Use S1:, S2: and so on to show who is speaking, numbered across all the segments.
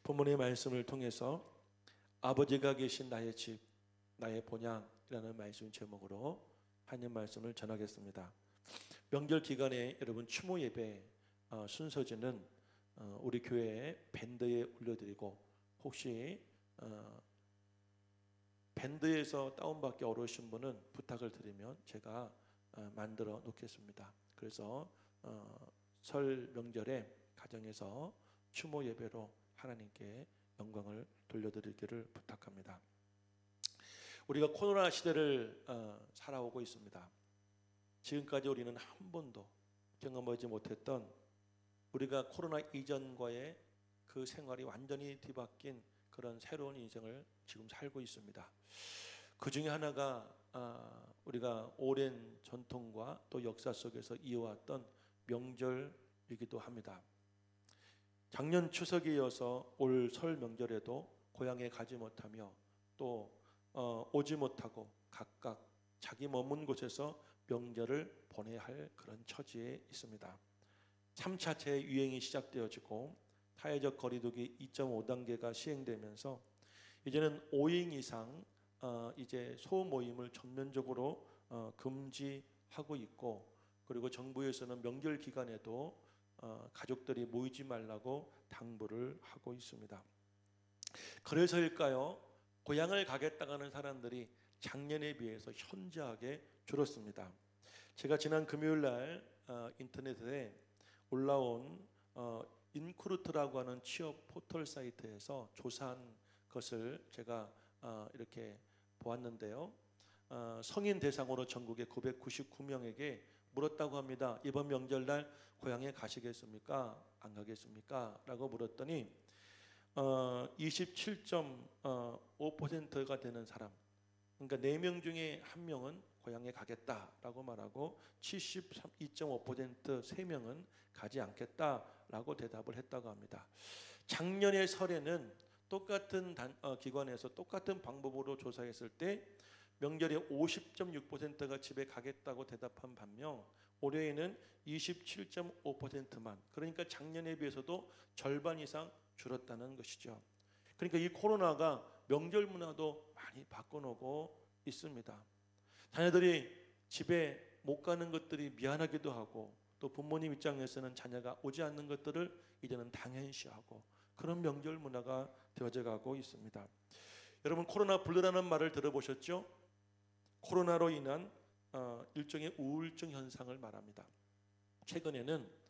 S1: 본문의 말씀을 통해서 아버지가 계신 나의 집, 나의 본향이라는 말씀 제목으로 하나님 말씀을 전하겠습니다. 명절 기간에 여러분 추모 예배 순서지는 우리 교회에 밴드에 올려드리고, 혹시 밴드에서 다운받기 어려우신 분은 부탁을 드리면 제가 만들어 놓겠습니다. 그래서 설 명절에 가정에서 추모 예배로 하나님께 영광을 돌려드리기를 부탁합니다. 우리가 코로나 시대를 살아오고 있습니다. 지금까지 우리는 한 번도 경험하지 못했던, 우리가 코로나 이전과의 그 생활이 완전히 뒤바뀐 그런 새로운 인생을 지금 살고 있습니다. 그 중에 하나가 우리가 오랜 전통과 또 역사 속에서 이어왔던 명절이기도 합니다. 작년 추석에 이어서 올 설 명절에도 고향에 가지 못하며 또 오지 못하고 각각 자기 머문 곳에서 명절을 보내야 할 그런 처지에 있습니다. 3차 재유행이 시작되어지고 사회적 거리두기 2.5단계가 시행되면서 이제는 5인 이상 이제 소모임을 전면적으로 금지하고 있고, 그리고 정부에서는 명절 기간에도 가족들이 모이지 말라고 당부를 하고 있습니다. 그래서일까요? 고향을 가겠다고 하는 사람들이 작년에 비해서 현저하게 줄었습니다. 제가 지난 금요일 날 인터넷에 올라온 인크루트라고 하는 취업 포털 사이트에서 조사한 것을 제가 이렇게 보았는데요. 성인 대상으로 전국의 999명에게 물었다고 합니다. 이번 명절날 고향에 가시겠습니까? 안 가겠습니까? 라고 물었더니 27.5%가 되는 사람, 그러니까 4명 중에 1명은 고향에 가겠다라고 말하고 72.5% 3명은 가지 않겠다라고 대답을 했다고 합니다. 작년의 설에는 똑같은 기관에서 똑같은 방법으로 조사했을 때 명절에 50.6%가 집에 가겠다고 대답한 반면 올해에는 27.5%만, 그러니까 작년에 비해서도 절반 이상 줄었다는 것이죠. 그러니까 이 코로나가 명절 문화도 많이 바꿔놓고 있습니다. 자녀들이 집에 못 가는 것들이 미안하기도 하고, 또 부모님 입장에서는 자녀가 오지 않는 것들을 이제는 당연시하고, 그런 명절 문화가 되어져 가고 있습니다. 여러분, 코로나 블루라는 말을 들어보셨죠? 코로나로 인한 일종의 우울증 현상을 말합니다. 최근에는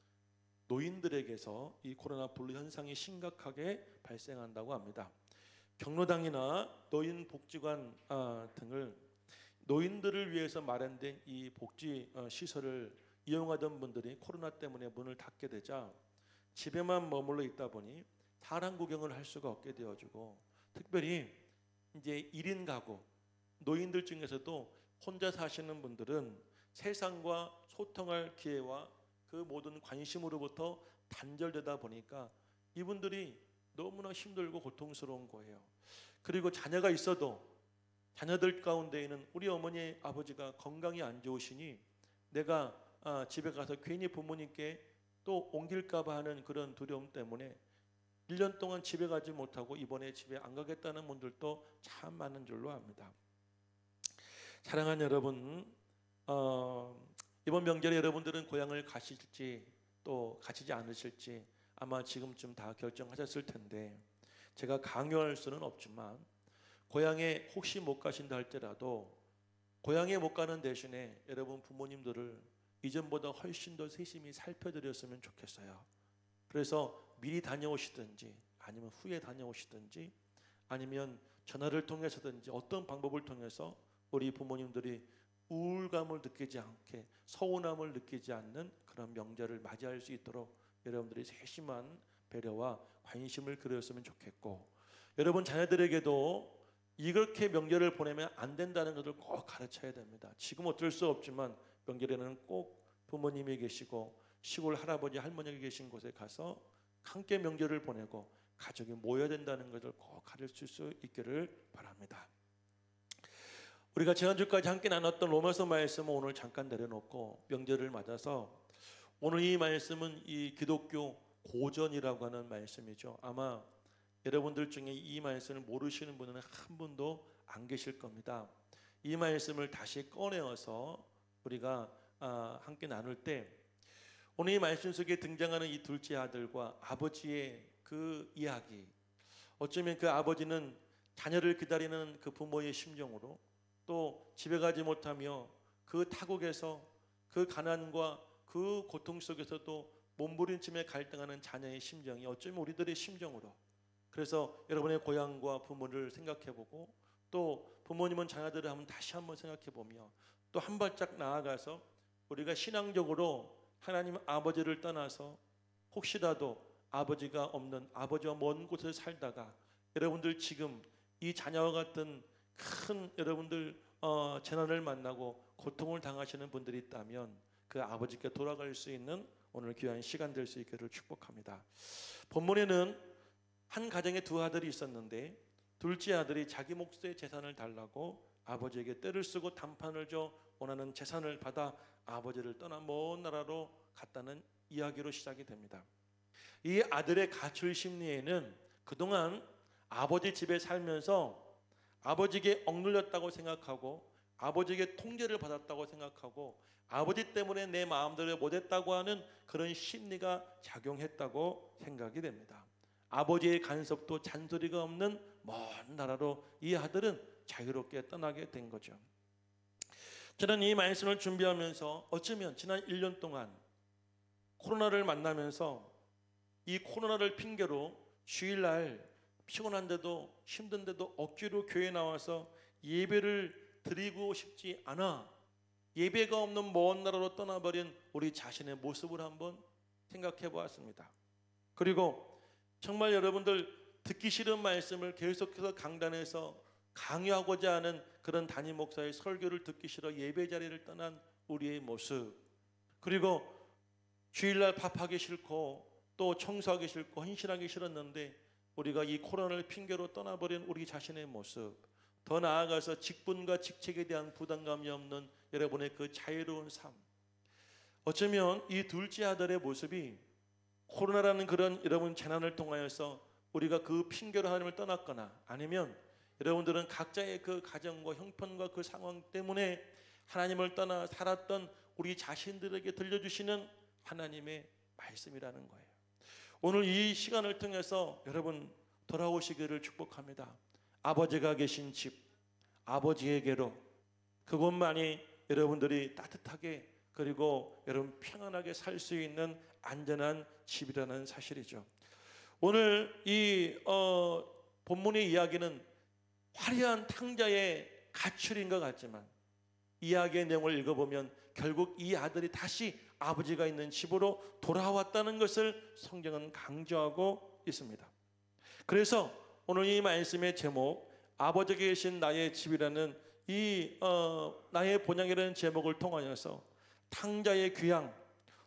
S1: 노인들에게서 이 코로나 블루 현상이 심각하게 발생한다고 합니다. 경로당이나 노인복지관 등을 노인들을 위해서 마련된 이 복지 시설을 이용하던 분들이 코로나 때문에 문을 닫게 되자 집에만 머물러 있다 보니 사람 구경을 할 수가 없게 되어지고, 특별히 이제 1인 가구 노인들 중에서도 혼자 사시는 분들은 세상과 소통할 기회와 그 모든 관심으로부터 단절되다 보니까 이분들이 너무나 힘들고 고통스러운 거예요. 그리고 자녀가 있어도 자녀들 가운데에는 우리 어머니 아버지가 건강이 안 좋으시니 내가 집에 가서 괜히 부모님께 또 옮길까 봐 하는 그런 두려움 때문에 1년 동안 집에 가지 못하고 이번에 집에 안 가겠다는 분들도 참 많은 줄로 압니다. 사랑하는 여러분, 이번 명절에 여러분들은 고향을 가실지 또 가시지 않으실지 아마 지금쯤 다 결정하셨을 텐데, 제가 강요할 수는 없지만 고향에 혹시 못 가신다 할지라도 고향에 못 가는 대신에 여러분 부모님들을 이전보다 훨씬 더 세심히 살펴드렸으면 좋겠어요. 그래서 미리 다녀오시든지 아니면 후에 다녀오시든지 아니면 전화를 통해서든지 어떤 방법을 통해서 우리 부모님들이 우울감을 느끼지 않게, 서운함을 느끼지 않는 그런 명절을 맞이할 수 있도록 여러분들이 세심한 배려와 관심을 기울였으면 좋겠고, 여러분 자녀들에게도 이렇게 명절을 보내면 안 된다는 것을 꼭 가르쳐야 됩니다. 지금 어쩔 수 없지만 명절에는 꼭 부모님이 계시고 시골 할아버지 할머니가 계신 곳에 가서 함께 명절을 보내고 가족이 모여야 된다는 것을 꼭 가르칠 수 있기를 바랍니다. 우리가 지난주까지 함께 나눴던 로마서 말씀은 오늘 잠깐 내려놓고 명절을 맞아서 오늘 이 말씀은 이 기독교 고전이라고 하는 말씀이죠. 아마 여러분들 중에 이 말씀을 모르시는 분은 한 분도 안 계실 겁니다. 이 말씀을 다시 꺼내어서 우리가 함께 나눌 때, 오늘 이 말씀 속에 등장하는 이 둘째 아들과 아버지의 그 이야기, 어쩌면 그 아버지는 자녀를 기다리는 그 부모의 심정으로, 또 집에 가지 못하며 그 타국에서 그 가난과 그 고통 속에서도 몸부림치며 갈등하는 자녀의 심정이 어쩌면 우리들의 심정으로, 그래서 여러분의 고향과 부모를 생각해보고, 또 부모님은 자녀들을 다시 한번 생각해보며, 또 한 발짝 나아가서 우리가 신앙적으로 하나님 아버지를 떠나서 혹시라도 아버지가 없는, 아버지와 먼 곳에 살다가 여러분들 지금 이 자녀와 같은 큰 여러분들 재난을 만나고 고통을 당하시는 분들이 있다면 그 아버지께 돌아갈 수 있는 오늘 귀한 시간 될 수 있기를 축복합니다. 본문에는 한 가정에 두 아들이 있었는데, 둘째 아들이 자기 몫의 재산을 달라고 아버지에게 떼를 쓰고 단판을 줘 원하는 재산을 받아 아버지를 떠나 먼 나라로 갔다는 이야기로 시작이 됩니다. 이 아들의 가출 심리에는 그동안 아버지 집에 살면서 아버지에게 억눌렸다고 생각하고, 아버지에게 통제를 받았다고 생각하고, 아버지 때문에 내 마음대로 못했다고 하는 그런 심리가 작용했다고 생각이 됩니다. 아버지의 간섭도 잔소리가 없는 먼 나라로 이 아들은 자유롭게 떠나게 된 거죠. 저는 이 말씀을 준비하면서 어쩌면 지난 1년 동안 코로나를 만나면서 이 코로나를 핑계로 주일날 피곤한데도 힘든데도 억지로 교회에 나와서 예배를 드리고 싶지 않아 예배가 없는 먼 나라로 떠나버린 우리 자신의 모습을 한번 생각해 보았습니다. 그리고 정말 여러분들 듣기 싫은 말씀을 계속해서 강단에서 강요하고자 하는 그런 담임 목사의 설교를 듣기 싫어 예배 자리를 떠난 우리의 모습, 그리고 주일날 밥하기 싫고 또 청소하기 싫고 헌신하기 싫었는데 우리가 이 코로나를 핑계로 떠나버린 우리 자신의 모습, 더 나아가서 직분과 직책에 대한 부담감이 없는 여러분의 그 자유로운 삶, 어쩌면 이 둘째 아들의 모습이 코로나라는 그런 여러분 재난을 통하여서 우리가 그 핑계로 하나님을 떠났거나, 아니면 여러분들은 각자의 그 가정과 형편과 그 상황 때문에 하나님을 떠나 살았던 우리 자신들에게 들려주시는 하나님의 말씀이라는 거예요. 오늘 이 시간을 통해서 여러분 돌아오시기를 축복합니다. 아버지가 계신 집, 아버지에게로, 그것만이 여러분들이 따뜻하게 그리고 여러분 평안하게 살 수 있는 안전한 집이라는 사실이죠. 오늘 이 본문의 이야기는 화려한 탕자의 가출인 것 같지만 이야기의 내용을 읽어보면 결국 이 아들이 다시 아버지가 있는 집으로 돌아왔다는 것을 성경은 강조하고 있습니다. 그래서 오늘 이 말씀의 제목, 아버지가 계신 나의 집이라는 이 나의 본향이라는 제목을 통하여서 탕자의 귀향,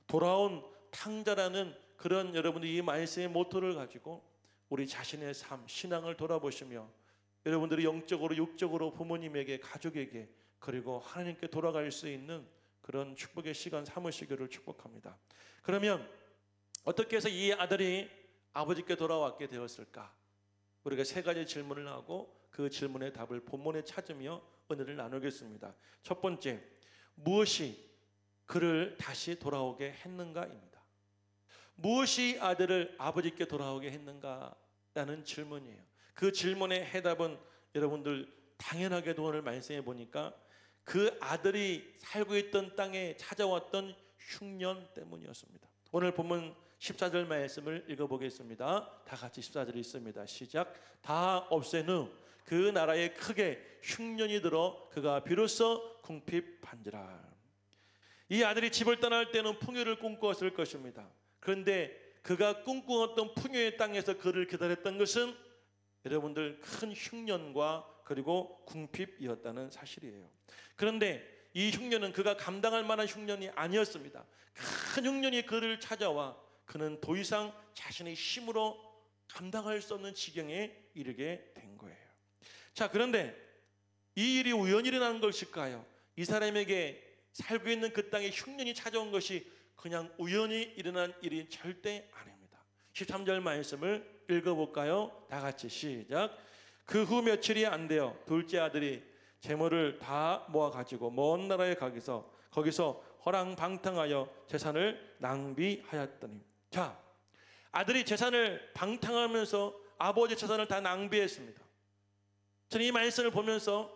S1: 돌아온 탕자라는 그런 여러분들이 이 말씀의 모토를 가지고 우리 자신의 삶, 신앙을 돌아보시며 여러분들이 영적으로 육적으로 부모님에게, 가족에게, 그리고 하나님께 돌아갈 수 있는 그런 축복의 시간 삼으시기를 축복합니다. 그러면 어떻게 해서 이 아들이 아버지께 돌아왔게 되었을까? 우리가 세 가지 질문을 하고 그 질문의 답을 본문에 찾으며 은혜를 나누겠습니다. 첫 번째, 무엇이 그를 다시 돌아오게 했는가입니다. 무엇이 아들을 아버지께 돌아오게 했는가라는 질문이에요. 그 질문의 해답은 여러분들 당연하게도 오늘 말씀해 보니까 그 아들이 살고 있던 땅에 찾아왔던 흉년 때문이었습니다. 오늘 본문 14절 말씀을 읽어보겠습니다. 다 같이 14절 있습니다. 시작. 다 없앤 후 그 나라에 크게 흉년이 들어 그가 비로소 궁핍한지라. 이 아들이 집을 떠날 때는 풍요를 꿈꾸었을 것입니다. 그런데 그가 꿈꾸었던 풍요의 땅에서 그를 기다렸던 것은 여러분들 큰 흉년과 그리고 궁핍이었다는 사실이에요. 그런데 이 흉년은 그가 감당할 만한 흉년이 아니었습니다. 큰 흉년이 그를 찾아와 그는 더 이상 자신의 힘으로 감당할 수 없는 지경에 이르게 된 거예요. 자, 그런데 이 일이 우연히 일어난 것일까요? 이 사람에게 살고 있는 그 땅에 흉년이 찾아온 것이 그냥 우연히 일어난 일이 절대 아닙니다. 13절 말씀을 읽어볼까요? 다 같이 시작. 그 후 며칠이 안 되어 둘째 아들이 재물을 다 모아가지고 먼 나라에 거기서 허랑방탕하여 재산을 낭비하였더니. 자, 아들이 재산을 방탕하면서 아버지 재산을 다 낭비했습니다. 저는 이 말씀을 보면서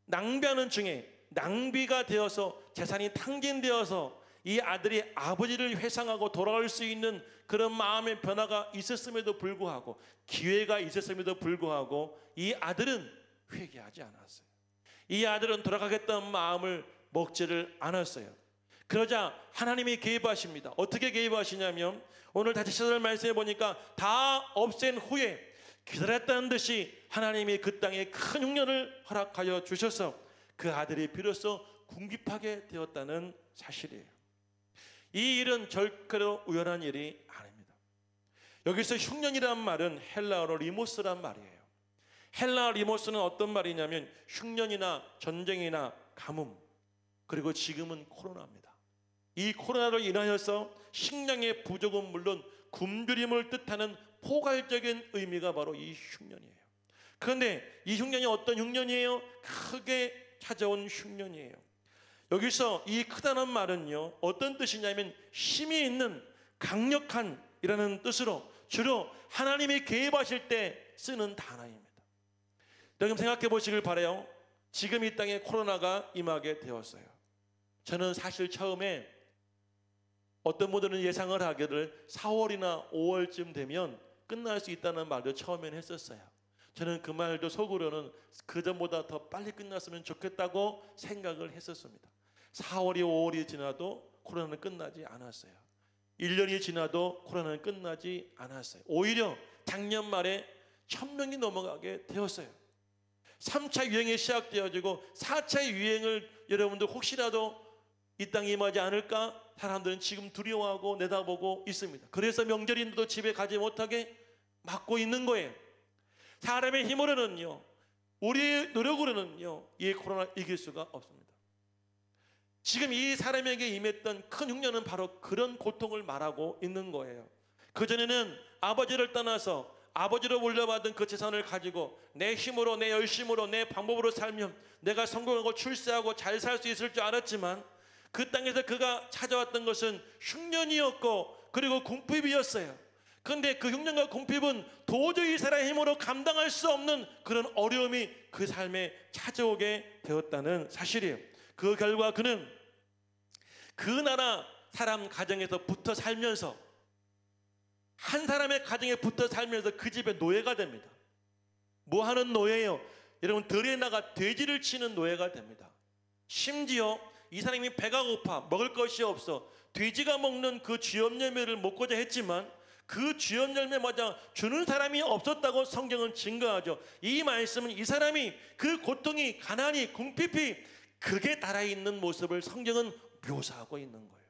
S1: 낭비하는 중에 낭비가 되어서 재산이 탕진되어서 이 아들이 아버지를 회상하고 돌아올 수 있는 그런 마음의 변화가 있었음에도 불구하고, 기회가 있었음에도 불구하고 이 아들은 회개하지 않았어요. 이 아들은 돌아가겠다는 마음을 먹지를 않았어요. 그러자 하나님이 개입하십니다. 어떻게 개입하시냐면 오늘 다시 시절 말씀해 보니까 다 없앤 후에 기다렸다는 듯이 하나님이 그 땅에 큰 흉년을 허락하여 주셔서 그 아들이 비로소 궁핍하게 되었다는 사실이에요. 이 일은 절대로 우연한 일이 아닙니다. 여기서 흉년이란 말은 헬라어로 리모스란 말이에요. 헬라어 리모스는 어떤 말이냐면 흉년이나 전쟁이나 가뭄, 그리고 지금은 코로나입니다. 이 코로나로 인하여서 식량의 부족은 물론 굶주림을 뜻하는 포괄적인 의미가 바로 이 흉년이에요. 그런데 이 흉년이 어떤 흉년이에요? 크게 찾아온 흉년이에요. 여기서 이 크다는 말은요, 어떤 뜻이냐면 힘이 있는, 강력한 이라는 뜻으로 주로 하나님이 개입하실 때 쓰는 단어입니다. 여러분 생각해 보시길 바라요. 지금 이 땅에 코로나가 임하게 되었어요. 저는 사실 처음에 어떤 분들은 예상을 하기를 4월이나 5월쯤 되면 끝날 수 있다는 말도 처음에는 했었어요. 저는 그 말도 속으로는 그 전보다 더 빨리 끝났으면 좋겠다고 생각을 했었습니다. 4월이 5월이 지나도 코로나는 끝나지 않았어요. 1년이 지나도 코로나는 끝나지 않았어요. 오히려 작년 말에 1000명이 넘어가게 되었어요. 3차 유행이 시작되어지고 4차 유행을 여러분들 혹시라도 이 땅에 임하지 않을까 사람들은 지금 두려워하고 내다보고 있습니다. 그래서 명절인데도 집에 가지 못하게 막고 있는 거예요. 사람의 힘으로는요, 우리의 노력으로는요, 이 코로나 이길 수가 없습니다. 지금 이 사람에게 임했던 큰 흉년은 바로 그런 고통을 말하고 있는 거예요. 그전에는 아버지를 떠나서 아버지로 물려받은 그 재산을 가지고 내 힘으로, 내 열심으로, 내 방법으로 살면 내가 성공하고 출세하고 잘 살 수 있을 줄 알았지만 그 땅에서 그가 찾아왔던 것은 흉년이었고 그리고 궁핍이었어요. 그런데 그 흉년과 궁핍은 도저히 사람의 힘으로 감당할 수 없는 그런 어려움이 그 삶에 찾아오게 되었다는 사실이에요. 그 결과 그는 그 나라 사람 가정에서 붙어 살면서, 한 사람의 가정에 붙어 살면서 그 집의 노예가 됩니다. 뭐 하는 노예예요? 여러분, 들에 나가 돼지를 치는 노예가 됩니다. 심지어 이 사람이 배가 고파 먹을 것이 없어 돼지가 먹는 그 쥐염 열매를 먹고자 했지만 그 쥐염 열매마저 주는 사람이 없었다고 성경은 증거하죠. 이 말씀은 이 사람이 그 고통이, 가난이, 궁핍이 극에 달아있는 모습을 성경은 묘사하고 있는 거예요.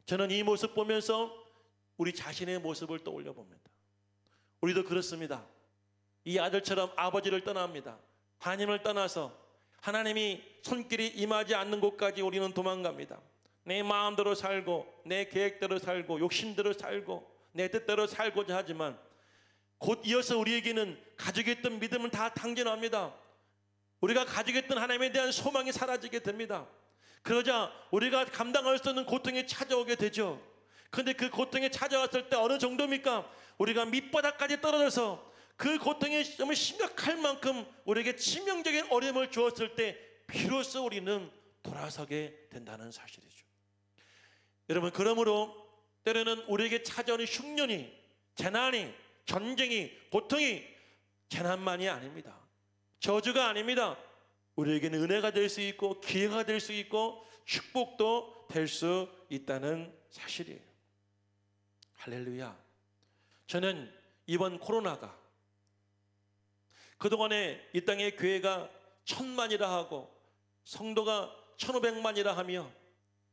S1: 저는 이 모습 보면서 우리 자신의 모습을 떠올려 봅니다. 우리도 그렇습니다. 이 아들처럼 아버지를 떠납니다. 하나님을 떠나서 하나님이 손길이 임하지 않는 곳까지 우리는 도망갑니다. 내 마음대로 살고 내 계획대로 살고 욕심대로 살고 내 뜻대로 살고자 하지만 곧 이어서 우리에게는 가지고 있던 믿음은 다 탕진합니다. 우리가 가지고 있던 하나님에 대한 소망이 사라지게 됩니다. 그러자 우리가 감당할 수 없는 고통이 찾아오게 되죠. 그런데 그 고통이 찾아왔을 때 어느 정도입니까? 우리가 밑바닥까지 떨어져서 그 고통이 너무 심각할 만큼 우리에게 치명적인 어려움을 주었을 때 비로소 우리는 돌아서게 된다는 사실이죠. 여러분, 그러므로 때로는 우리에게 찾아오는 흉년이, 재난이, 전쟁이, 고통이 재난만이 아닙니다. 저주가 아닙니다. 우리에게는 은혜가 될 수 있고 기회가 될 수 있고 축복도 될 수 있다는 사실이에요. 할렐루야. 저는 이번 코로나가 그동안에 이 땅의 교회가 1000만이라 하고 성도가 1500만이라 하며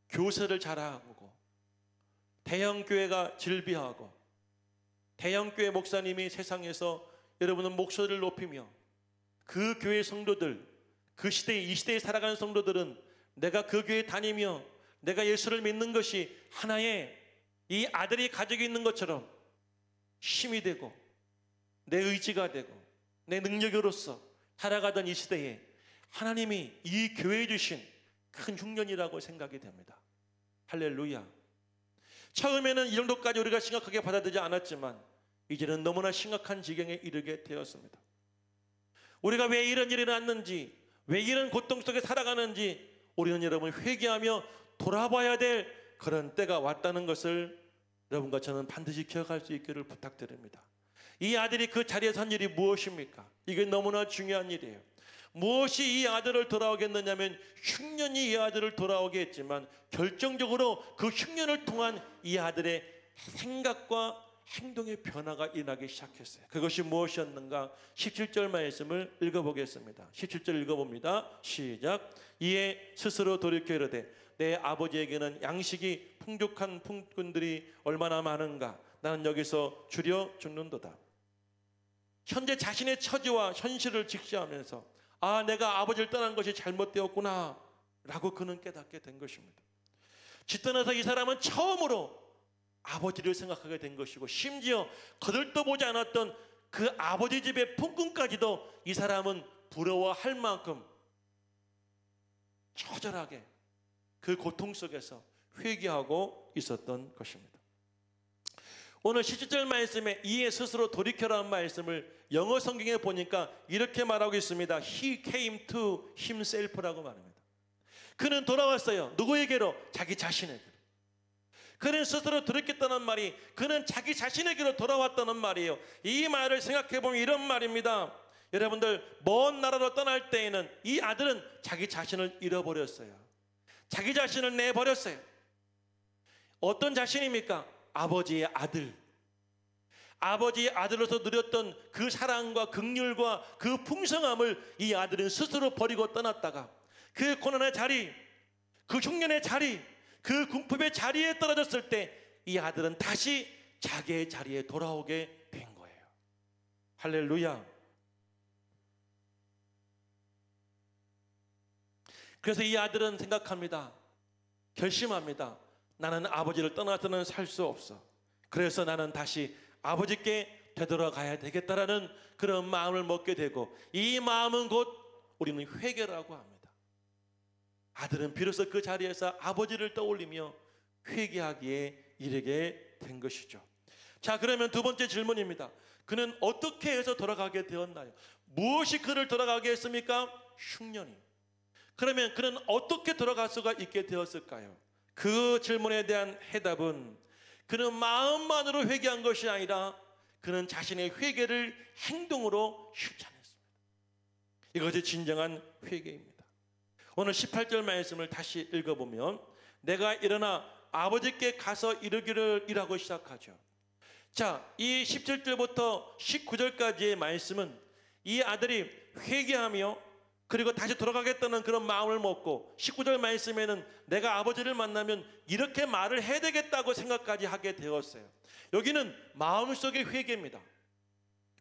S1: 교세를 잘하고 대형교회가 질비하고 대형교회 목사님이 세상에서 여러분은 목소리를 높이며 그 교회 성도들, 그 시대에 이 시대에 살아가는 성도들은 내가 그 교회에 다니며 내가 예수를 믿는 것이 하나의 이 아들이 가지고 있는 것처럼 힘이 되고 내 의지가 되고 내 능력으로서 살아가던 이 시대에 하나님이 이 교회에 주신 큰 흉년이라고 생각이 됩니다. 할렐루야. 처음에는 이 정도까지 우리가 심각하게 받아들이지 않았지만 이제는 너무나 심각한 지경에 이르게 되었습니다. 우리가 왜 이런 일이 났는지, 왜 이런 고통 속에 살아가는지 우리는 여러분 회개하며 돌아봐야 될 그런 때가 왔다는 것을 여러분과 저는 반드시 기억할 수 있기를 부탁드립니다. 이 아들이 그 자리에 선 일이 무엇입니까? 이게 너무나 중요한 일이에요. 무엇이 이 아들을 돌아오게 했느냐면 흉년이 이 아들을 돌아오게 했지만 결정적으로 그 흉년을 통한 이 아들의 생각과 행동의 변화가 일어나기 시작했어요. 그것이 무엇이었는가? 17절 말씀을 읽어보겠습니다. 17절 읽어봅니다. 시작. 이에 스스로 돌이켜 이르되 내 아버지에게는 양식이 풍족한 품꾼들이 얼마나 많은가? 나는 여기서 줄여 죽는도다. 현재 자신의 처지와 현실을 직시하면서 아, 내가 아버지를 떠난 것이 잘못되었구나 라고 그는 깨닫게 된 것입니다. 짓떠나서 이 사람은 처음으로 아버지를 생각하게 된 것이고 심지어 거들떠보지 않았던 그 아버지 집의 품꾼까지도 이 사람은 부러워할 만큼 처절하게 그 고통 속에서 회개하고 있었던 것입니다. 오늘 17절 말씀에 이에 스스로 돌이켜라는 말씀을 영어 성경에 보니까 이렇게 말하고 있습니다. He came to himself라고 말합니다. 그는 돌아왔어요. 누구에게로? 자기 자신에게로. 그는 스스로 돌이켰다는 말이 그는 자기 자신에게로 돌아왔다는 말이에요. 이 말을 생각해 보면 이런 말입니다. 여러분들 먼 나라로 떠날 때에는 이 아들은 자기 자신을 잃어버렸어요. 자기 자신을 내버렸어요. 어떤 자신입니까? 아버지의 아들. 아버지의 아들로서 누렸던 그 사랑과 긍휼과 그 풍성함을 이 아들은 스스로 버리고 떠났다가 그 고난의 자리, 그 흉년의 자리, 그 궁핍의 자리에 떨어졌을 때 이 아들은 다시 자기의 자리에 돌아오게 된 거예요. 할렐루야. 그래서 이 아들은 생각합니다. 결심합니다. 나는 아버지를 떠나서는 살 수 없어. 그래서 나는 다시 아버지께 되돌아가야 되겠다라는 그런 마음을 먹게 되고 이 마음은 곧 우리는 회개라고 합니다. 아들은 비로소 그 자리에서 아버지를 떠올리며 회개하기에 이르게 된 것이죠. 자, 그러면 두 번째 질문입니다. 그는 어떻게 해서 돌아가게 되었나요? 무엇이 그를 돌아가게 했습니까? 흉년이. 그러면 그는 어떻게 돌아갈 수가 있게 되었을까요? 그 질문에 대한 해답은 그는 마음만으로 회개한 것이 아니라 그는 자신의 회개를 행동으로 실천했습니다. 이것이 진정한 회개입니다. 오늘 18절 말씀을 다시 읽어보면 내가 일어나 아버지께 가서 이르기를 이라고 시작하죠. 자, 이 17절부터 19절까지의 말씀은 이 아들이 회개하며 그리고 다시 돌아가겠다는 그런 마음을 먹고 19절 말씀에는 내가 아버지를 만나면 이렇게 말을 해야 되겠다고 생각까지 하게 되었어요. 여기는 마음속의 회개입니다.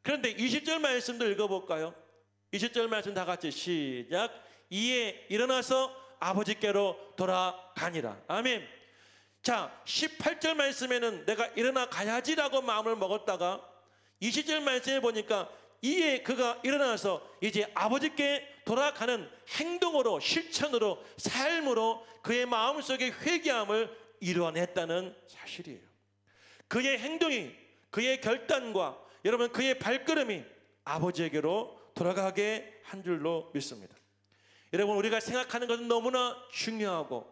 S1: 그런데 20절 말씀도 읽어볼까요? 20절 말씀 다 같이 시작. 이에 일어나서 아버지께로 돌아가니라. 아멘. 자, 18절 말씀에는 내가 일어나 가야지라고 마음을 먹었다가 20절 말씀에 보니까 이에 그가 일어나서 이제 아버지께 돌아가는 행동으로 실천으로 삶으로 그의 마음속의 회개함을 이루어냈다는 사실이에요. 그의 행동이 그의 결단과 여러분 그의 발걸음이 아버지에게로 돌아가게 한 줄로 믿습니다. 여러분 우리가 생각하는 것은 너무나 중요하고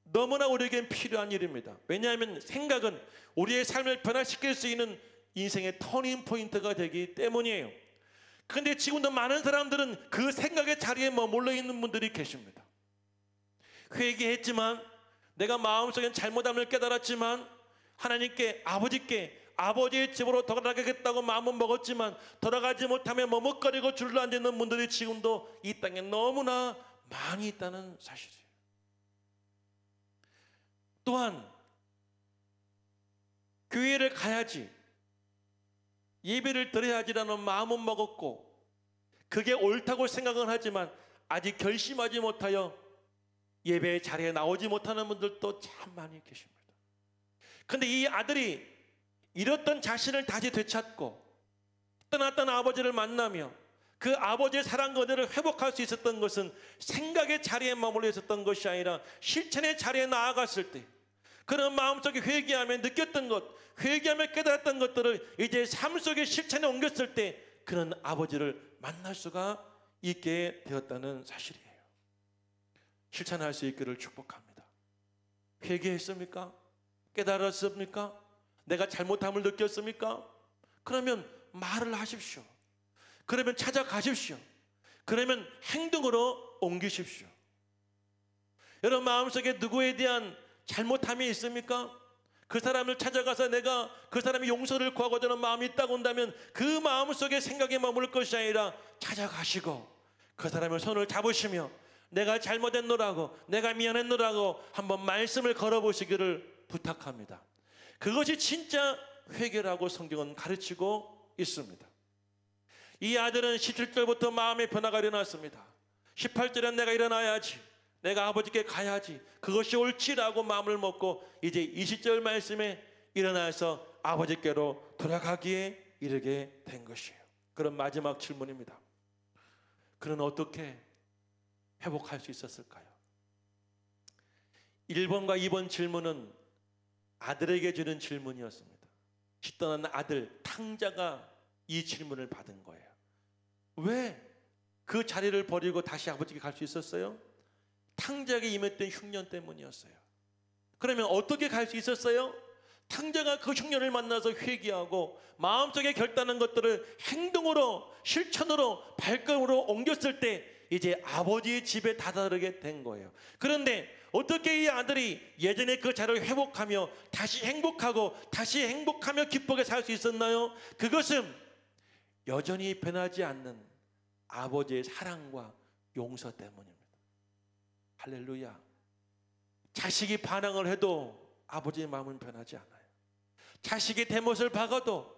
S1: 너무나 우리에겐 필요한 일입니다. 왜냐하면 생각은 우리의 삶을 변화시킬 수 있는 인생의 터닝 포인트가 되기 때문이에요. 그런데 지금도 많은 사람들은 그 생각의 자리에 머물러 있는 분들이 계십니다. 회개했지만 내가 마음속엔 잘못함을 깨달았지만 하나님께 아버지께 아버지의 집으로 돌아가겠다고 마음은 먹었지만 돌아가지 못하며 머뭇거리고 주저앉는 분들이 지금도 이 땅에 너무나 많이 있다는 사실이에요. 또한 교회를 가야지 예배를 드려야지라는 마음은 먹었고 그게 옳다고 생각은 하지만 아직 결심하지 못하여 예배의 자리에 나오지 못하는 분들도 참 많이 계십니다. 그런데 이 아들이 잃었던 자신을 다시 되찾고 떠났던 아버지를 만나며 그 아버지의 사랑과 은혜를 회복할 수 있었던 것은 생각의 자리에 머물러 있었던 것이 아니라 실천의 자리에 나아갔을 때 그런 마음속에 회개하며 느꼈던 것, 회개하며 깨달았던 것들을 이제 삶 속의 실천에 옮겼을 때 그런 아버지를 만날 수가 있게 되었다는 사실이에요. 실천할 수 있기를 축복합니다. 회개했습니까? 깨달았습니까? 내가 잘못함을 느꼈습니까? 그러면 말을 하십시오. 그러면 찾아가십시오. 그러면 행동으로 옮기십시오. 여러분 마음속에 누구에 대한 잘못함이 있습니까? 그 사람을 찾아가서 내가 그 사람의 용서를 구하고자 하는 마음이 있다고 한다면 그 마음속에 생각에 머물 것이 아니라 찾아가시고 그 사람의 손을 잡으시며 내가 잘못했노라고, 내가 미안했노라고 한번 말씀을 걸어보시기를 부탁합니다. 그것이 진짜 회개라고 성경은 가르치고 있습니다. 이 아들은 17절부터 마음의 변화가 일어났습니다. 18절엔 내가 일어나야지, 내가 아버지께 가야지, 그것이 옳지라고 마음을 먹고 이제 20절 말씀에 일어나서 아버지께로 돌아가기에 이르게 된 것이에요. 그럼 마지막 질문입니다. 그는 어떻게 회복할 수 있었을까요? 1번과 2번 질문은 아들에게 주는 질문이었습니다. 떠난 아들 탕자가 이 질문을 받은 거예요. 왜 그 자리를 버리고 다시 아버지께 갈 수 있었어요? 탕자에게 임했던 흉년 때문이었어요. 그러면 어떻게 갈 수 있었어요? 탕자가 그 흉년을 만나서 회개하고 마음속에 결단한 것들을 행동으로, 실천으로, 발걸음으로 옮겼을 때 이제 아버지의 집에 다다르게 된 거예요. 그런데 어떻게 이 아들이 예전에 그 자리를 회복하며 다시 행복하고 다시 행복하며 기쁘게 살 수 있었나요? 그것은 여전히 변하지 않는 아버지의 사랑과 용서 때문입니다. 할렐루야. 자식이 반항을 해도 아버지의 마음은 변하지 않아요. 자식이 대못을 박아도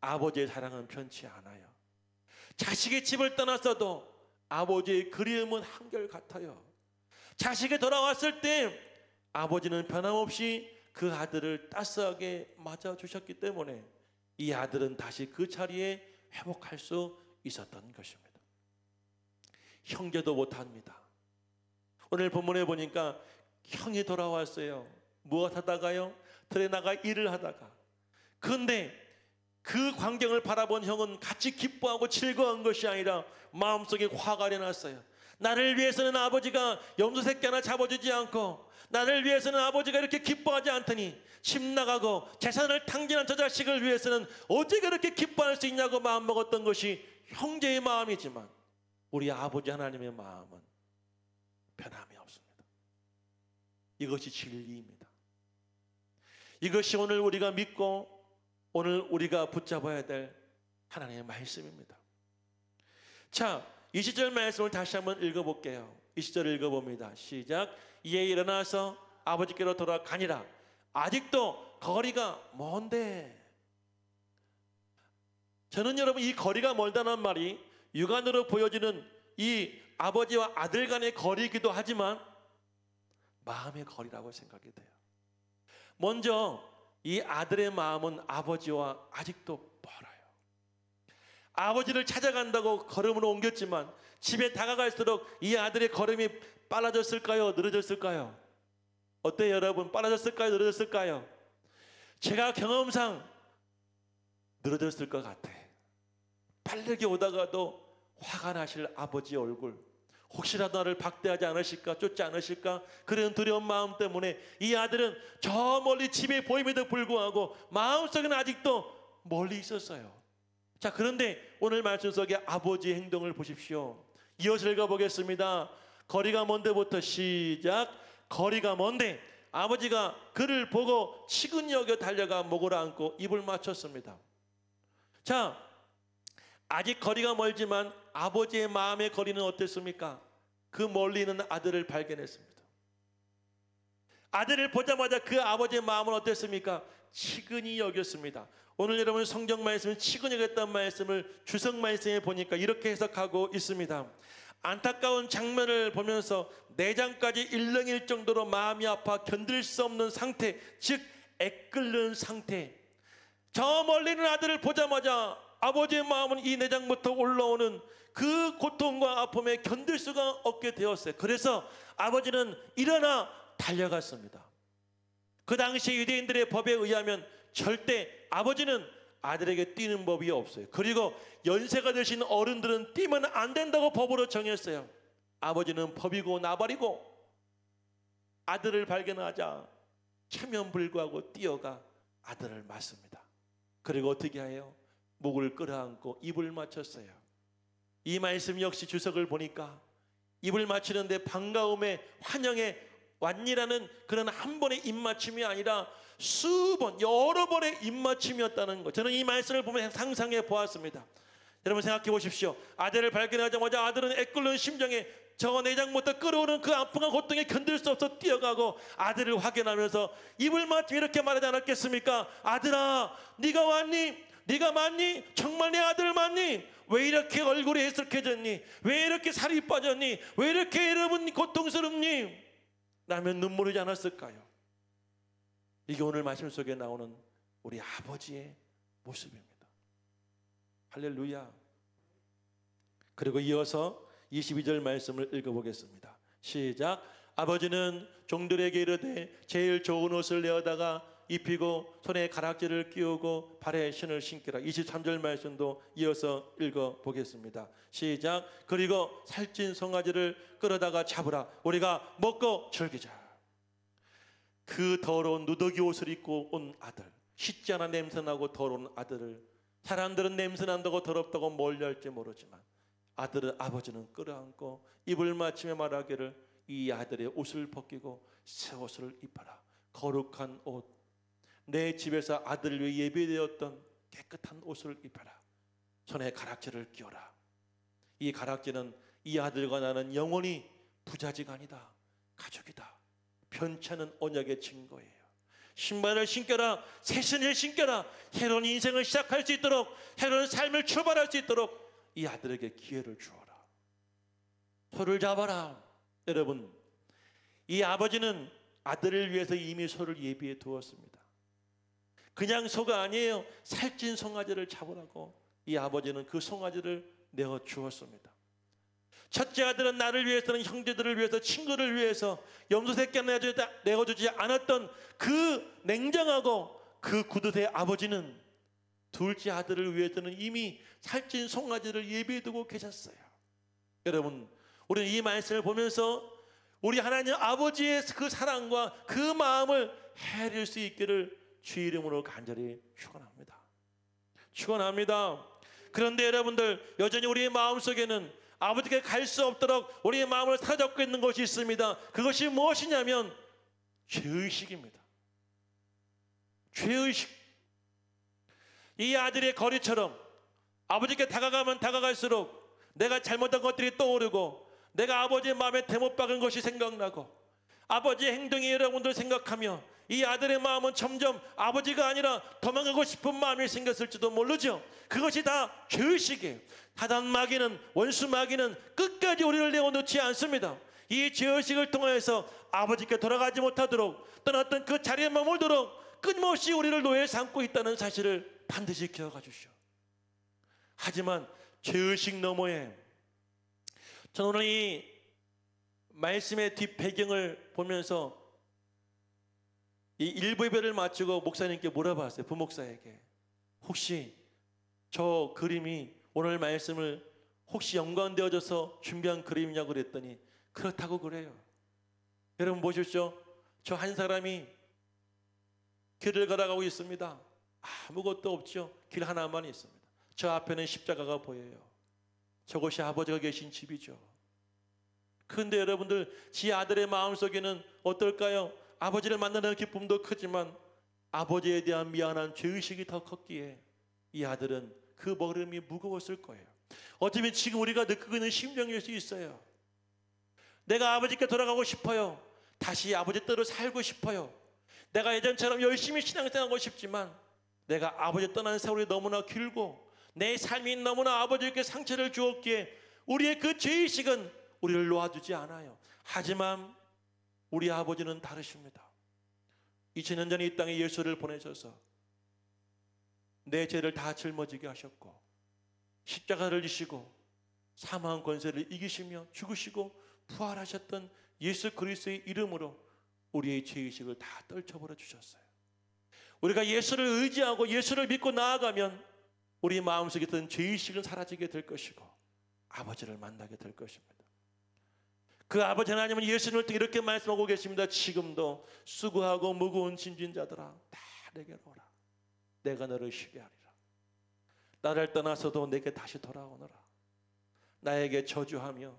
S1: 아버지의 사랑은 변치 않아요. 자식이 집을 떠났어도 아버지의 그리움은 한결같아요. 자식이 돌아왔을 때 아버지는 변함없이 그 아들을 따스하게 맞아주셨기 때문에 이 아들은 다시 그 자리에 회복할 수 있었던 것입니다. 형제도 못합니다. 오늘 본문에 보니까 형이 돌아왔어요. 무엇 하다가요? 들에 나가 일을 하다가. 그런데 그 광경을 바라본 형은 같이 기뻐하고 즐거운 것이 아니라 마음속에 화가 일어났어요. 나를 위해서는 아버지가 염소 새끼 하나 잡아주지 않고, 나를 위해서는 아버지가 이렇게 기뻐하지 않더니 집 나가고 재산을 탕진한 저 자식을 위해서는 어떻게 그렇게 기뻐할 수 있냐고 마음먹었던 것이 형제의 마음이지만 우리 아버지 하나님의 마음은 변함이 없습니다. 이것이 진리입니다. 이것이 오늘 우리가 믿고 오늘 우리가 붙잡아야 될 하나님의 말씀입니다. 자, 20절 말씀을 다시 한번 읽어볼게요. 20절 읽어봅니다. 시작. 이에 일어나서 아버지께로 돌아가니라. 아직도 거리가 먼데. 저는 여러분 이 거리가 멀다는 말이 육안으로 보여지는 이 아버지와 아들 간의 거리이기도 하지만 마음의 거리라고 생각이 돼요. 먼저 이 아들의 마음은 아버지와 아직도 멀어요. 아버지를 찾아간다고 걸음으로 옮겼지만 집에 다가갈수록 이 아들의 걸음이 빨라졌을까요? 느려졌을까요? 어때요 여러분? 빨라졌을까요? 느려졌을까요? 제가 경험상 느려졌을 것 같아. 빠르게 오다가도 화가 나실 아버지의 얼굴, 혹시라도 나를 박대하지 않으실까, 쫓지 않으실까, 그런 두려운 마음 때문에 이 아들은 저 멀리 집에 보임에도 불구하고 마음속에는 아직도 멀리 있었어요. 자, 그런데 오늘 말씀 속에 아버지의 행동을 보십시오. 이어서 읽어보겠습니다. 거리가 먼데부터 시작. 거리가 먼데 아버지가 그를 보고 치근히 여겨 달려가 목을 안고 입을 맞췄습니다. 자, 아직 거리가 멀지만 아버지의 마음의 거리는 어땠습니까? 그 멀리 있는 아들을 발견했습니다. 아들을 보자마자 그 아버지의 마음은 어땠습니까? 치근히 여겼습니다. 오늘 여러분 성경 말씀은 치근히 여겼다는 말씀을 주석 말씀에 보니까 이렇게 해석하고 있습니다. 안타까운 장면을 보면서 내장까지 일렁일 정도로 마음이 아파 견딜 수 없는 상태, 즉 애끓는 상태. 저 멀리 있는 아들을 보자마자 아버지의 마음은 이 내장부터 올라오는 그 고통과 아픔에 견딜 수가 없게 되었어요. 그래서 아버지는 일어나 달려갔습니다. 그 당시 유대인들의 법에 의하면 절대 아버지는 아들에게 뛰는 법이 없어요. 그리고 연세가 드신 어른들은 뛰면 안 된다고 법으로 정했어요. 아버지는 법이고 나발이고 아들을 발견하자 체면불구하고 뛰어가 아들을 맞습니다. 그리고 어떻게 해요? 목을 끌어안고 입을 맞췄어요. 이 말씀 역시 주석을 보니까 입을 맞추는데 반가움에 환영에 왔니라는 그런 한 번의 입맞춤이 아니라 수번 여러 번의 입맞춤이었다는 것, 저는 이 말씀을 보면 상상해 보았습니다. 여러분 생각해 보십시오. 아들을 발견하자마자 아들은 애끓는 심정에 저 내장부터 끌어오는 그 아픔과 고통에 견딜 수 없어 뛰어가고 아들을 확인하면서 입을 맞추며 이렇게 말하지 않았겠습니까? 아들아, 네가 왔니? 네가 맞니? 정말 내 아들 맞니? 왜 이렇게 얼굴이 해석해졌니? 왜 이렇게 살이 빠졌니? 왜 이렇게 여러분 고통스럽니? 라면 눈물이지 않았을까요? 이게 오늘 말씀 속에 나오는 우리 아버지의 모습입니다. 할렐루야. 그리고 이어서 22절 말씀을 읽어보겠습니다. 시작. 아버지는 종들에게 이르되 제일 좋은 옷을 내어다가 입히고 손에 가락지를 끼우고 발에 신을 신기라. 23절 말씀도 이어서 읽어보겠습니다. 시작. 그리고 살찐 송아지를 끌어다가 잡으라. 우리가 먹고 즐기자. 그 더러운 누더기 옷을 입고 온 아들, 씻지 않아 냄새나고 더러운 아들을 사람들은 냄새난다고 더럽다고 멀리할지 모르지만 아버지는 끌어안고 입을 맞추며 말하기를 이 아들의 옷을 벗기고 새 옷을 입어라. 거룩한 옷, 내 집에서 아들을 위해 예비되었던 깨끗한 옷을 입어라. 손에 가락지를 끼워라. 이 가락지는 이 아들과 나는 영원히 부자지간이다, 가족이다, 편찮은 언약의 증거예요. 신발을 신겨라. 새 신을 신겨라. 새로운 인생을 시작할 수 있도록, 새로운 삶을 출발할 수 있도록 이 아들에게 기회를 주어라. 소를 잡아라. 여러분, 이 아버지는 아들을 위해서 이미 소를 예비해 두었습니다. 그냥 소가 아니에요. 살찐 송아지를 잡으라고 이 아버지는 그 송아지를 내어 주었습니다. 첫째 아들은 나를 위해서는 형제들을 위해서, 친구를 위해서 염소새끼 내어주지 않았던 그 냉정하고 그 구두쇠 아버지는 둘째 아들을 위해서는 이미 살찐 송아지를 예비해두고 계셨어요. 여러분, 우리는 이 말씀을 보면서 우리 하나님 아버지의 그 사랑과 그 마음을 헤아릴 수 있기를 주 이름으로 간절히 축원합니다. 축원합니다. 그런데 여러분들, 여전히 우리의 마음속에는 아버지께 갈 수 없도록 우리의 마음을 사로잡고 있는 것이 있습니다. 그것이 무엇이냐면 죄의식입니다. 죄의식. 이 아들의 거리처럼 아버지께 다가가면 다가갈수록 내가 잘못한 것들이 떠오르고 내가 아버지의 마음에 대못 박은 것이 생각나고 아버지의 행동이 여러분들 생각하며 이 아들의 마음은 점점 아버지가 아니라 도망가고 싶은 마음이 생겼을지도 모르죠. 그것이 다 죄의식이에요. 사단 마귀는, 원수 마귀는 끝까지 우리를 내어놓지 않습니다. 이 죄의식을 통해서 아버지께 돌아가지 못하도록, 떠났던 그 자리에 머물도록 끊임없이 우리를 노예 삼고 있다는 사실을 반드시 기억해 주시오. 하지만 죄의식 너머에, 저는 오늘 이 말씀의 뒷배경을 보면서 이 일부 예배를 마치고 목사님께 물어봤어요. 부목사에게. 혹시 저 그림이 오늘 말씀을 혹시 연관되어져서 준비한 그림이냐고 그랬더니 그렇다고 그래요. 여러분 보십시오. 저 한 사람이 길을 걸어가고 있습니다. 아무것도 없죠. 길 하나만 있습니다. 저 앞에는 십자가가 보여요. 저것이 아버지가 계신 집이죠. 그런데 여러분들, 지 아들의 마음속에는 어떨까요? 아버지를 만나는 기쁨도 크지만 아버지에 대한 미안한 죄의식이 더 컸기에 이 아들은 그 머름이 무거웠을 거예요. 어쩌면 지금 우리가 느끼고 있는 심정일 수 있어요. 내가 아버지께 돌아가고 싶어요. 다시 아버지 뜻대로 살고 싶어요. 내가 예전처럼 열심히 신앙생활하고 싶지만 내가 아버지 떠난 세월이 너무나 길고 내 삶이 너무나 아버지에게 상처를 주었기에 우리의 그 죄의식은 우리를 놓아두지 않아요. 하지만 우리 아버지는 다르십니다. 2000년 전에 이 땅에 예수를 보내셔서 내 죄를 다 짊어지게 하셨고 십자가를 지시고 사망 권세를 이기시며 죽으시고 부활하셨던 예수 그리스도의 이름으로 우리의 죄의식을 다 떨쳐버려 주셨어요. 우리가 예수를 의지하고 예수를 믿고 나아가면 우리 마음속에 있던 죄의식은 사라지게 될 것이고 아버지를 만나게 될 것입니다. 그 아버지 하나님은 예수님을 통해 이렇게 말씀하고 계십니다. 지금도 수고하고 무거운 짐진 자들아 다 내게로 오라. 내가 너를 쉬게 하리라. 나를 떠나서도 내게 다시 돌아오너라. 나에게 저주하며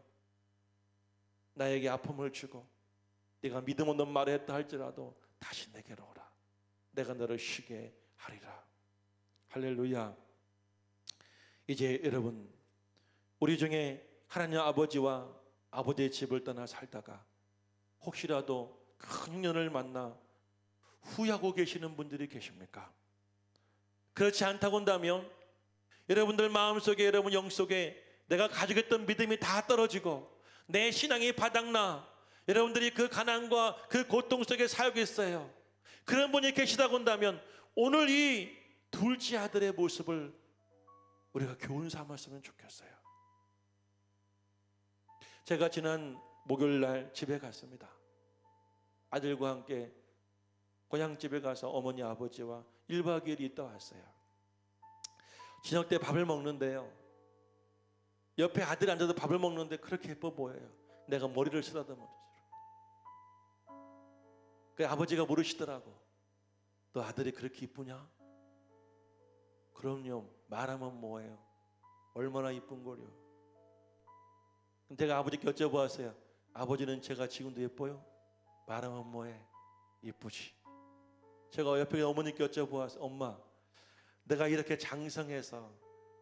S1: 나에게 아픔을 주고 네가 믿음 없는 말을 했다 할지라도 다시 내게로 오라. 내가 너를 쉬게 하리라. 할렐루야. 이제 여러분, 우리 중에 하나님 아버지와 아버지의 집을 떠나 살다가 혹시라도 큰 흉년을 만나 후회하고 계시는 분들이 계십니까? 그렇지 않다고 한다면 여러분들 마음속에, 여러분 영속에 내가 가지고 있던 믿음이 다 떨어지고 내 신앙이 바닥나 여러분들이 그 가난과 그 고통 속에 살고 있어요. 그런 분이 계시다고 한다면 오늘 이 둘째 아들의 모습을 우리가 교훈 삼았으면 좋겠어요. 제가 지난 목요일 날 집에 갔습니다. 아들과 함께 고향집에 가서 어머니 아버지와 1박 2일 있다 왔어요. 저녁 때 밥을 먹는데요, 옆에 아들이 앉아서 밥을 먹는데 그렇게 예뻐 보여요. 내가 머리를 쓰다듬어 그 아버지가 물으시더라고. 너 아들이 그렇게 이쁘냐? 그럼요. 말하면 뭐예요? 얼마나 이쁜 거려. 제가 아버지께 여쭤보았어요. 아버지는 제가 지금도 예뻐요? 말하면 뭐해? 이쁘지. 제가 옆에 어머니께 여쭤보았어요. 엄마, 내가 이렇게 장성해서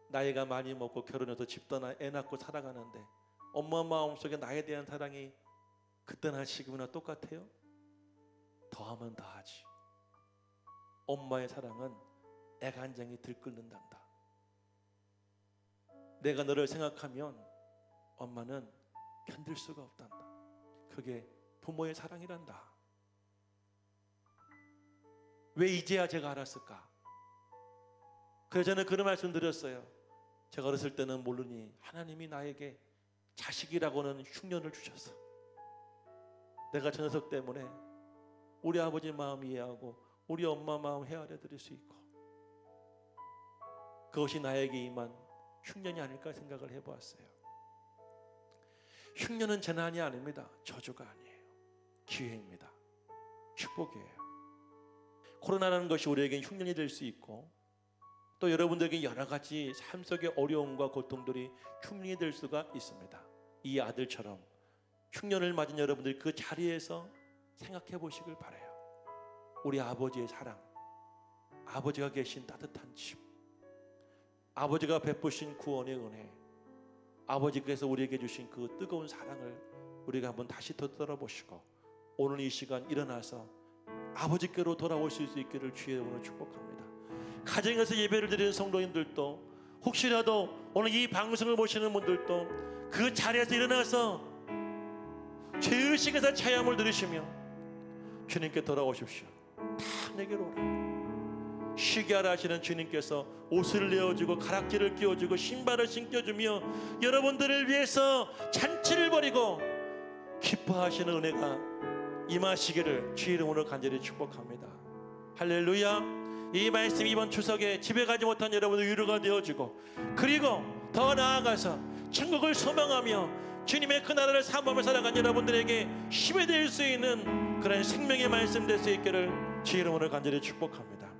S1: 나이가 많이 먹고 결혼해서 집 떠나 애 낳고 살아가는데 엄마 마음속에 나에 대한 사랑이 그때나 지금이나 똑같아요? 더하면 더하지. 엄마의 사랑은 애간장이 들끓는단다. 내가 너를 생각하면 엄마는 견딜 수가 없단다. 그게 부모의 사랑이란다. 왜 이제야 제가 알았을까? 그래서 저는 그런 말씀 드렸어요. 제가 어렸을 때는 모르니 하나님이 나에게 자식이라고는 흉년을 주셨어. 내가 저 녀석 때문에 우리 아버지 마음 이해하고 우리 엄마 마음 헤아려 드릴 수 있고 그것이 나에게 임한 흉년이 아닐까 생각을 해보았어요. 흉년은 재난이 아닙니다. 저주가 아니에요. 기회입니다. 축복이에요. 코로나라는 것이 우리에게 흉년이 될 수 있고 또 여러분들에게 여러 가지 삶 속의 어려움과 고통들이 흉년이 될 수가 있습니다. 이 아들처럼 흉년을 맞은 여러분들이 그 자리에서 생각해 보시길 바라요. 우리 아버지의 사랑, 아버지가 계신 따뜻한 집, 아버지가 베푸신 구원의 은혜, 아버지께서 우리에게 주신 그 뜨거운 사랑을 우리가 한번 다시 되돌아보시고 오늘 이 시간 일어나서 아버지께로 돌아오실 수 있기를 주의 이름으로 축복합니다. 가정에서 예배를 드리는 성도님들도 혹시라도 오늘 이 방송을 보시는 분들도 그 자리에서 일어나서 죄의식에서 차야함을 들으시며 주님께 돌아오십시오. 다 내게로 오라. 쉬게 하라 하시는 주님께서 옷을 내어주고 가락지를 끼워주고 신발을 신겨주며 여러분들을 위해서 잔치를 벌이고 기뻐하시는 은혜가 임하시기를 주의 이름으로 간절히 축복합니다. 할렐루야. 이 말씀 이번 추석에 집에 가지 못한 여러분들 위로가 되어주고 그리고 더 나아가서 천국을 소망하며 주님의 그 나라를 사모하며 살아간 여러분들에게 힘이 될 수 있는 그런 생명의 말씀 될 수 있기를 주의 이름으로 간절히 축복합니다.